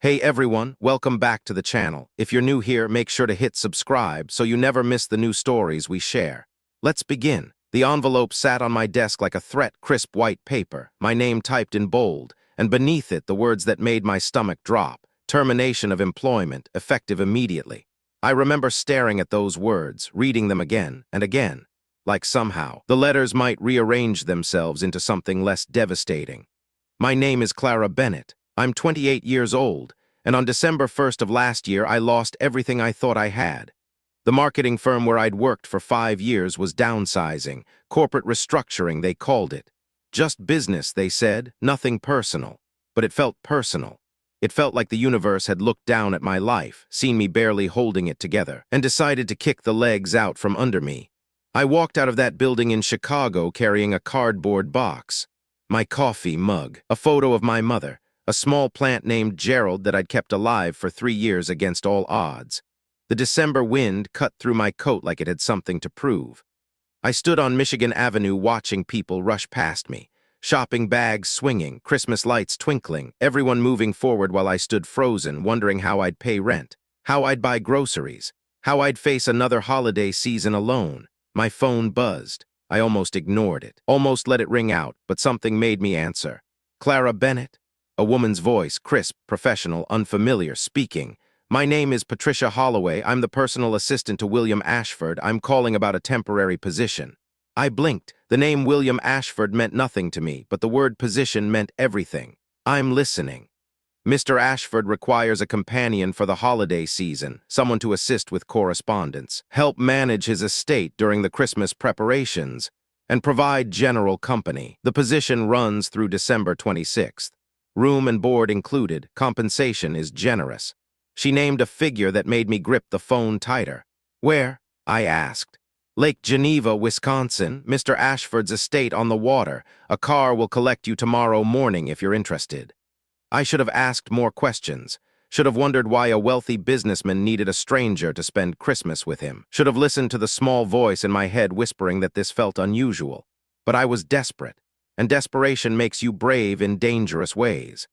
Hey everyone, welcome back to the channel. If you're new here, make sure to hit subscribe so you never miss the new stories we share. Let's begin. The envelope sat on my desk like a threat, crisp white paper, my name typed in bold, and beneath it the words that made my stomach drop: termination of employment, effective immediately. I remember staring at those words, reading them again and again, like somehow the letters might rearrange themselves into something less devastating. My name is Clara Bennett. I'm 28 years old, and on December 1st of last year, I lost everything I thought I had. The marketing firm where I'd worked for 5 years was downsizing, corporate restructuring, they called it. Just business, they said, nothing personal. But it felt personal. It felt like the universe had looked down at my life, seen me barely holding it together, and decided to kick the legs out from under me. I walked out of that building in Chicago carrying a cardboard box, my coffee mug, a photo of my mother, a small plant named Gerald that I'd kept alive for 3 years against all odds. The December wind cut through my coat like it had something to prove. I stood on Michigan Avenue watching people rush past me, shopping bags swinging, Christmas lights twinkling, everyone moving forward while I stood frozen, wondering how I'd pay rent, how I'd buy groceries, how I'd face another holiday season alone. My phone buzzed. I almost ignored it, almost let it ring out, but something made me answer. Clara Bennett? A woman's voice, crisp, professional, unfamiliar, speaking. My name is Patricia Holloway. I'm the personal assistant to William Ashford. I'm calling about a temporary position. I blinked. The name William Ashford meant nothing to me, but the word position meant everything. I'm listening. Mr. Ashford requires a companion for the holiday season, someone to assist with correspondence, help manage his estate during the Christmas preparations, and provide general company. The position runs through December 26th. Room and board included, compensation is generous. She named a figure that made me grip the phone tighter. Where? I asked. Lake Geneva, Wisconsin, Mr. Ashford's estate on the water. A car will collect you tomorrow morning if you're interested. I should have asked more questions, should have wondered why a wealthy businessman needed a stranger to spend Christmas with him, should have listened to the small voice in my head whispering that this felt unusual. But I was desperate, and desperation makes you brave in dangerous ways.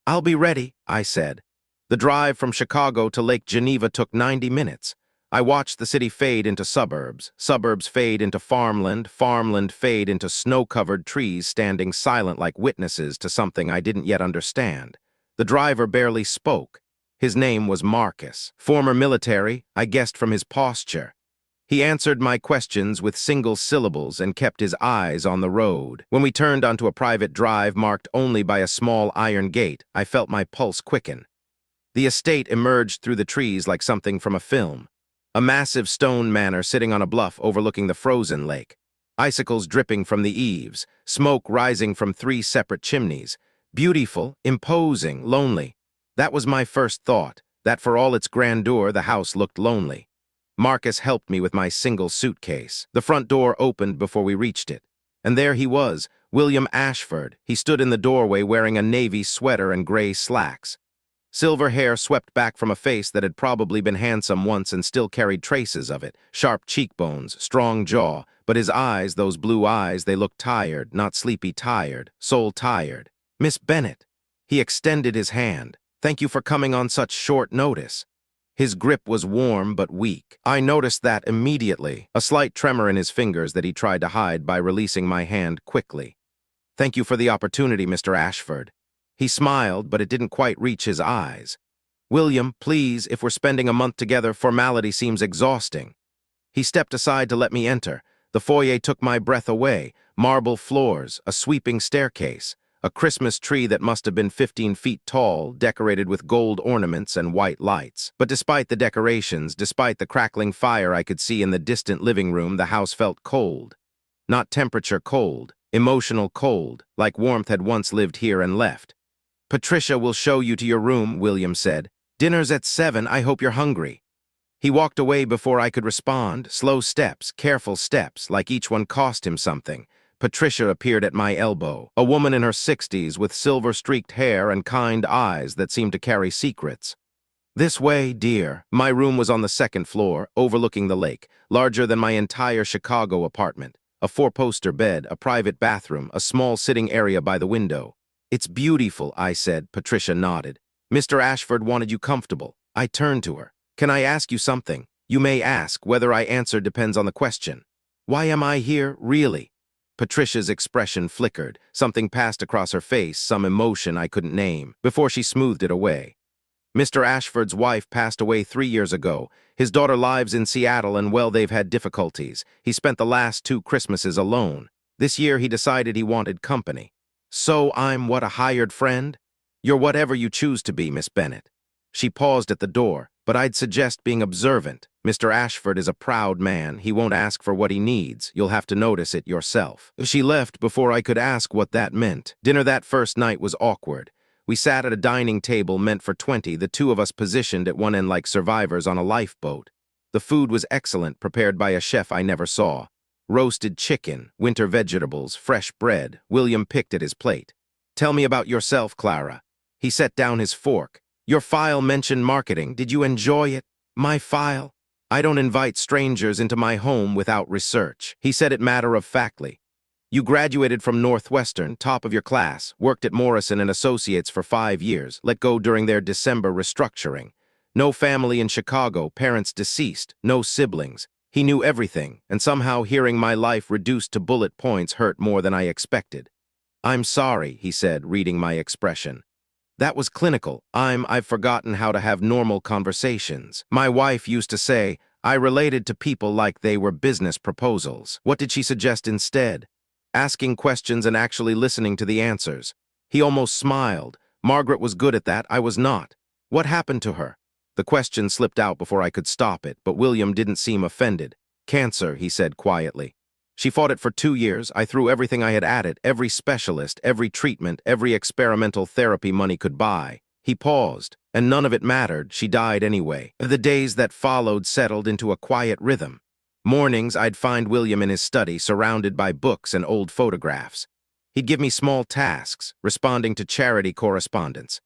I'll be ready, I said. The drive from Chicago to Lake Geneva took 90 minutes. I watched the city fade into suburbs, suburbs fade into farmland, farmland fade into snow-covered trees standing silent like witnesses to something I didn't yet understand. The driver barely spoke. His name was Marcus. Former military, I guessed from his posture. He answered my questions with single syllables and kept his eyes on the road. When we turned onto a private drive marked only by a small iron gate, I felt my pulse quicken. The estate emerged through the trees like something from a film. A massive stone manor sitting on a bluff overlooking the frozen lake. Icicles dripping from the eaves, smoke rising from 3 separate chimneys. Beautiful, imposing, lonely. That was my first thought, that for all its grandeur, the house looked lonely. Marcus helped me with my single suitcase. The front door opened before we reached it. And there he was, William Ashford. He stood in the doorway wearing a navy sweater and gray slacks. Silver hair swept back from a face that had probably been handsome once and still carried traces of it. Sharp cheekbones, strong jaw, but his eyes, those blue eyes, they looked tired, not sleepy tired, soul tired. Miss Bennett. He extended his hand. Thank you for coming on such short notice. His grip was warm but weak. I noticed that immediately, a slight tremor in his fingers that he tried to hide by releasing my hand quickly. Thank you for the opportunity, Mr. Ashford. He smiled, but it didn't quite reach his eyes. William, please, if we're spending a month together, formality seems exhausting. He stepped aside to let me enter. The foyer took my breath away. Marble floors, a sweeping staircase, a Christmas tree that must have been 15 feet tall, decorated with gold ornaments and white lights. But despite the decorations, despite the crackling fire I could see in the distant living room, the house felt cold. Not temperature cold, emotional cold, like warmth had once lived here and left. Patricia will show you to your room, William said. Dinner's at 7, I hope you're hungry. He walked away before I could respond, slow steps, careful steps, like each one cost him something. Patricia appeared at my elbow, a woman in her 60s with silver-streaked hair and kind eyes that seemed to carry secrets. This way, dear. My room was on the 2nd floor, overlooking the lake, larger than my entire Chicago apartment. A 4-poster bed, a private bathroom, a small sitting area by the window. It's beautiful, I said. Patricia nodded. Mr. Ashford wanted you comfortable. I turned to her. Can I ask you something? You may ask. Whether I answer depends on the question. Why am I here, really? Patricia's expression flickered. Something passed across her face, some emotion I couldn't name, before she smoothed it away. Mr. Ashford's wife passed away 3 years ago. His daughter lives in Seattle and, well, they've had difficulties. He spent the last 2 Christmases alone. This year he decided he wanted company. So I'm what, a hired friend? You're whatever you choose to be, Miss Bennet. She paused at the door, but I'd suggest being observant. Mr. Ashford is a proud man. He won't ask for what he needs. You'll have to notice it yourself. She left before I could ask what that meant. Dinner that first night was awkward. We sat at a dining table meant for 20, the 2 of us positioned at one end like survivors on a lifeboat. The food was excellent, prepared by a chef I never saw. Roasted chicken, winter vegetables, fresh bread. William picked at his plate. Tell me about yourself, Clara. He set down his fork. Your file mentioned marketing. Did you enjoy it? My file? I don't invite strangers into my home without research. He said it matter-of-factly. You graduated from Northwestern, top of your class, worked at Morrison and Associates for 5 years, let go during their December restructuring. No family in Chicago, parents deceased, no siblings. He knew everything, and somehow hearing my life reduced to bullet points hurt more than I expected. I'm sorry, he said, reading my expression. That was clinical. I've forgotten how to have normal conversations. My wife used to say, I related to people like they were business proposals. What did she suggest instead? Asking questions and actually listening to the answers. He almost smiled. Margaret was good at that, I was not. What happened to her? The question slipped out before I could stop it, but William didn't seem offended. Cancer, he said quietly. She fought it for 2 years. I threw everything I had at it, every specialist, every treatment, every experimental therapy money could buy. He paused, and none of it mattered. She died anyway. The days that followed settled into a quiet rhythm. Mornings, I'd find William in his study, surrounded by books and old photographs. He'd give me small tasks, responding to charity correspondence,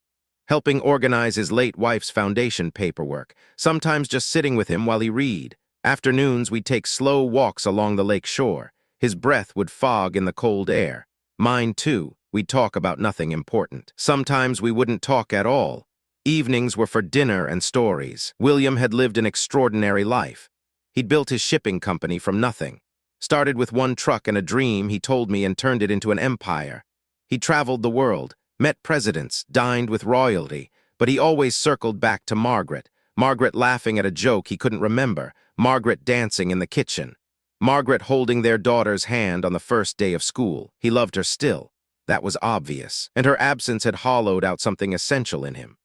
helping organize his late wife's foundation paperwork, sometimes just sitting with him while he read. Afternoons, we'd take slow walks along the lake shore. His breath would fog in the cold air. Mine, too. We'd talk about nothing important. Sometimes we wouldn't talk at all. Evenings were for dinner and stories. William had lived an extraordinary life. He'd built his shipping company from nothing. Started with 1 truck and a dream, he told me, and turned it into an empire. He traveled the world, met presidents, dined with royalty, but he always circled back to Margaret. Margaret laughing at a joke he couldn't remember. Margaret dancing in the kitchen. Margaret holding their daughter's hand on the first day of school. He loved her still. That was obvious, and her absence had hollowed out something essential in him.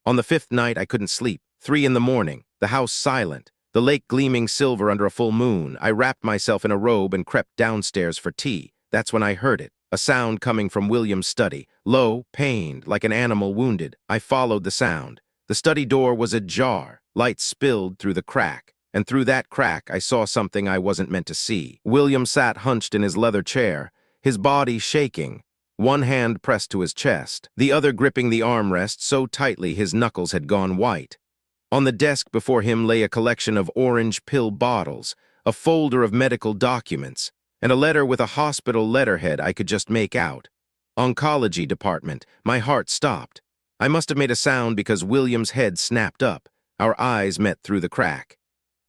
On the 5th night, I couldn't sleep. 3 in the morning, the house silent, the lake gleaming silver under a full moon. I wrapped myself in a robe and crept downstairs for tea. That's when I heard it, a sound coming from William's study, low, pained, like an animal wounded. I followed the sound. The study door was ajar. Light spilled through the crack, and through that crack I saw something I wasn't meant to see. William sat hunched in his leather chair, his body shaking, one hand pressed to his chest, the other gripping the armrest so tightly his knuckles had gone white. On the desk before him lay a collection of orange pill bottles, a folder of medical documents, and a letter with a hospital letterhead I could just make out. Oncology department. My heart stopped. I must have made a sound because William's head snapped up. Our eyes met through the crack.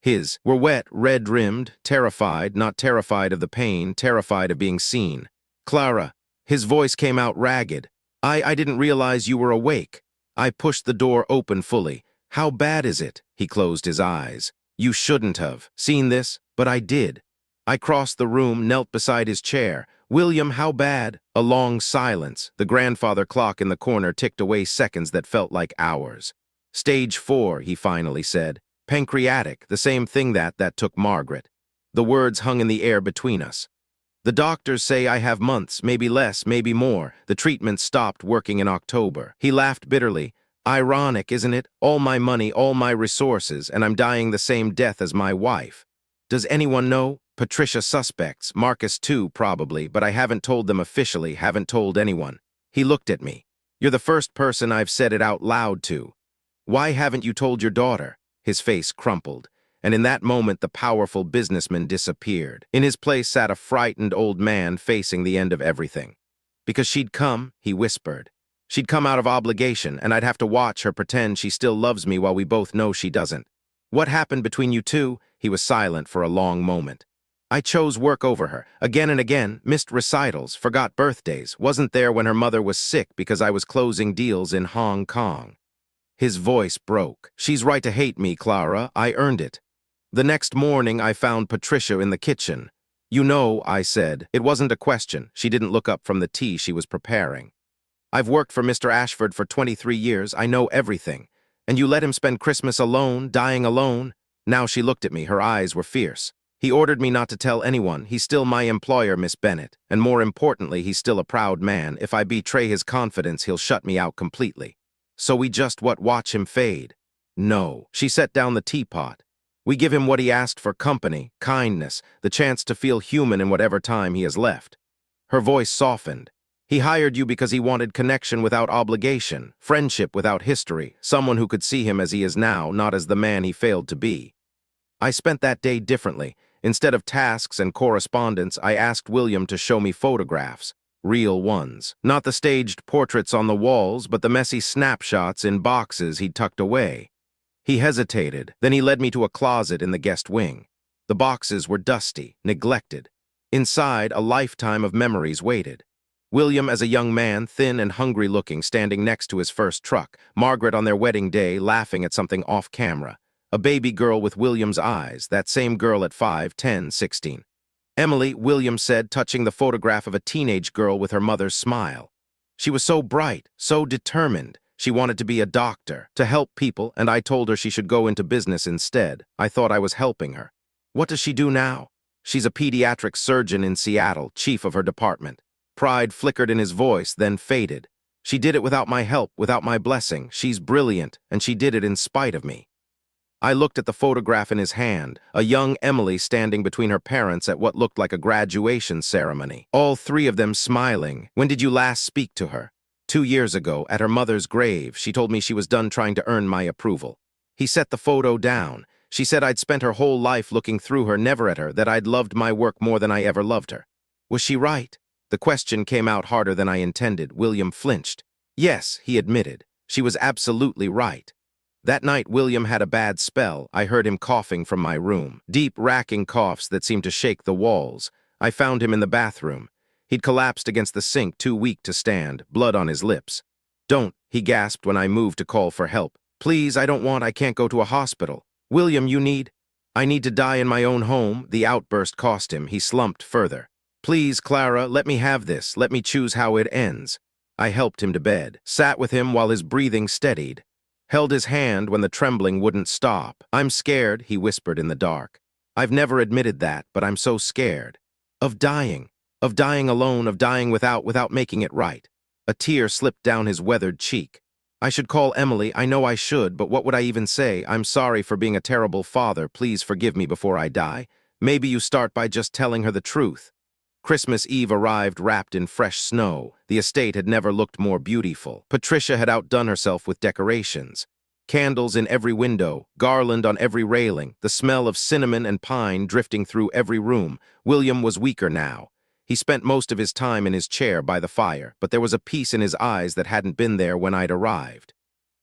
His were wet, red-rimmed, terrified, not terrified of the pain, terrified of being seen. Clara. His voice came out ragged. I didn't realize you were awake. I pushed the door open fully. How bad is it? He closed his eyes. You shouldn't have seen this, but I did. I crossed the room, knelt beside his chair. William, how bad? A long silence. The grandfather clock in the corner ticked away seconds that felt like hours. Stage 4, he finally said. Pancreatic, the same thing that took Margaret. The words hung in the air between us. The doctors say I have months, maybe less, maybe more. The treatment stopped working in October. He laughed bitterly. Ironic, isn't it? All my money, all my resources, and I'm dying the same death as my wife. Does anyone know? Patricia suspects, Marcus too, probably, but I haven't told them officially, haven't told anyone. He looked at me. You're the first person I've said it out loud to. Why haven't you told your daughter? His face crumpled, and in that moment the powerful businessman disappeared. In his place sat a frightened old man facing the end of everything. Because she'd come, he whispered. She'd come out of obligation, and I'd have to watch her pretend she still loves me while we both know she doesn't. What happened between you two? He was silent for a long moment. I chose work over her, again and again, missed recitals, forgot birthdays, wasn't there when her mother was sick because I was closing deals in Hong Kong. His voice broke. She's right to hate me, Clara. I earned it. The next morning, I found Patricia in the kitchen. You know, I said. It wasn't a question. She didn't look up from the tea she was preparing. I've worked for Mr. Ashford for 23 years. I know everything. And you let him spend Christmas alone, dying alone? Now she looked at me. Her eyes were fierce. He ordered me not to tell anyone. He's still my employer, Miss Bennet. And more importantly, he's still a proud man. If I betray his confidence, he'll shut me out completely. So we just watch him fade? No. She set down the teapot. We give him what he asked for: company, kindness, the chance to feel human in whatever time he has left. Her voice softened. He hired you because he wanted connection without obligation, friendship without history, someone who could see him as he is now, not as the man he failed to be. I spent that day differently. Instead of tasks and correspondence, I asked William to show me photographs, real ones. Not the staged portraits on the walls, but the messy snapshots in boxes he'd tucked away. He hesitated, then he led me to a closet in the guest wing. The boxes were dusty, neglected. Inside, a lifetime of memories waited. William as a young man, thin and hungry-looking, standing next to his first truck. Margaret on their wedding day, laughing at something off-camera. A baby girl with William's eyes, that same girl at 5, 10, 16. Emily, William said, touching the photograph of a teenage girl with her mother's smile. She was so bright, so determined. She wanted to be a doctor, to help people, and I told her she should go into business instead. I thought I was helping her. What does she do now? She's a pediatric surgeon in Seattle, chief of her department. Pride flickered in his voice, then faded. She did it without my help, without my blessing. She's brilliant, and she did it in spite of me. I looked at the photograph in his hand, a young Emily standing between her parents at what looked like a graduation ceremony. All three of them smiling. When did you last speak to her? 2 years ago, at her mother's grave. She told me she was done trying to earn my approval. He set the photo down. She said I'd spent her whole life looking through her, never at her, that I'd loved my work more than I ever loved her. Was she right? The question came out harder than I intended. William flinched. Yes, he admitted. She was absolutely right. That night, William had a bad spell. I heard him coughing from my room. Deep, racking coughs that seemed to shake the walls. I found him in the bathroom. He'd collapsed against the sink, too weak to stand, blood on his lips. Don't, he gasped when I moved to call for help. Please, I can't go to a hospital. William, I need to die in my own home. The outburst cost him. He slumped further. Please, Clara, let me have this. Let me choose how it ends. I helped him to bed, sat with him while his breathing steadied, held his hand when the trembling wouldn't stop. I'm scared, he whispered in the dark. I've never admitted that, but I'm so scared. Of dying alone, of dying without making it right. A tear slipped down his weathered cheek. I should call Emily, I know I should, but what would I even say? I'm sorry for being a terrible father, please forgive me before I die. Maybe you start by just telling her the truth. Christmas Eve arrived wrapped in fresh snow. The estate had never looked more beautiful. Patricia had outdone herself with decorations. Candles in every window, garland on every railing, the smell of cinnamon and pine drifting through every room. William was weaker now. He spent most of his time in his chair by the fire, but there was a peace in his eyes that hadn't been there when I'd arrived.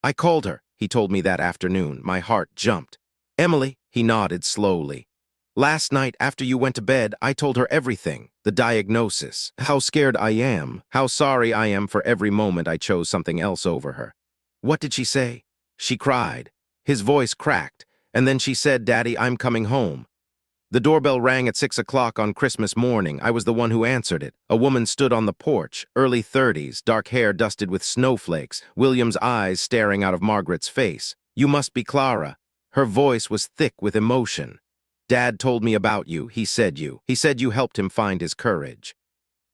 I called her, he told me that afternoon. My heart jumped. Emily, he nodded slowly. Last night, after you went to bed, I told her everything. The diagnosis, how scared I am, how sorry I am for every moment I chose something else over her. What did she say? She cried. His voice cracked, and then she said, Daddy, I'm coming home. The doorbell rang at 6 o'clock on Christmas morning. I was the one who answered it. A woman stood on the porch, early 30s, dark hair dusted with snowflakes, William's eyes staring out of Margaret's face. You must be Clara. Her voice was thick with emotion. Dad told me about you. He said you helped him find his courage.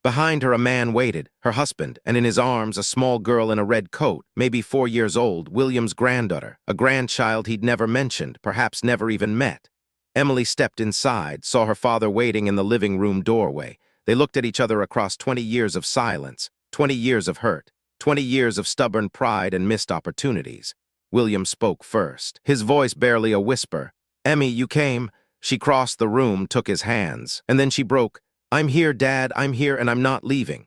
Behind her, a man waited, her husband, and in his arms, a small girl in a red coat, maybe 4 years old, William's granddaughter, a grandchild he'd never mentioned, perhaps never even met. Emily stepped inside, saw her father waiting in the living room doorway. They looked at each other across 20 years of silence, 20 years of hurt, 20 years of stubborn pride and missed opportunities. William spoke first, his voice barely a whisper. Emmy, you came. She crossed the room, took his hands, and then she broke. I'm here, Dad, I'm here, and I'm not leaving.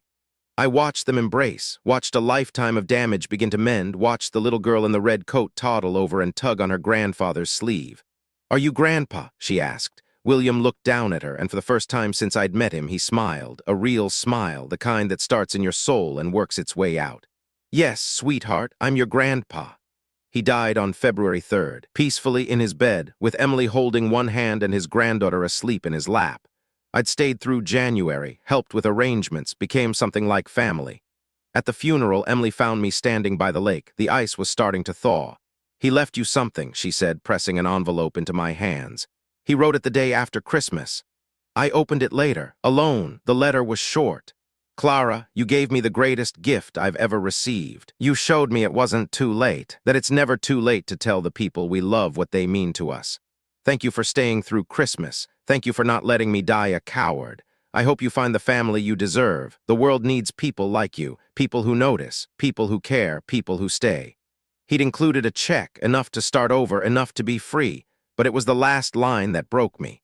I watched them embrace, watched a lifetime of damage begin to mend, watched the little girl in the red coat toddle over and tug on her grandfather's sleeve. "Are you Grandpa?" she asked. William looked down at her, and for the first time since I'd met him, he smiled, a real smile, the kind that starts in your soul and works its way out. "Yes, sweetheart, I'm your grandpa." He died on February 3rd, peacefully in his bed, with Emily holding one hand and his granddaughter asleep in his lap. I'd stayed through January, helped with arrangements, became something like family. At the funeral, Emily found me standing by the lake. The ice was starting to thaw. "He left you something," she said, pressing an envelope into my hands. "He wrote it the day after Christmas." I opened it later, alone. The letter was short. "Clara, you gave me the greatest gift I've ever received. You showed me it wasn't too late, that it's never too late to tell the people we love what they mean to us. Thank you for staying through Christmas. Thank you for not letting me die a coward. I hope you find the family you deserve. The world needs people like you, people who notice, people who care, people who stay." He'd included a check, enough to start over, enough to be free, but it was the last line that broke me.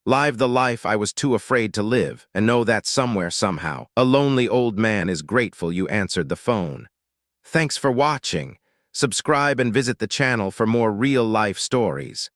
"Live the life I was too afraid to live, and know that somewhere, somehow, a lonely old man is grateful you answered the phone." Thanks for watching. Subscribe and visit the channel for more real-life stories.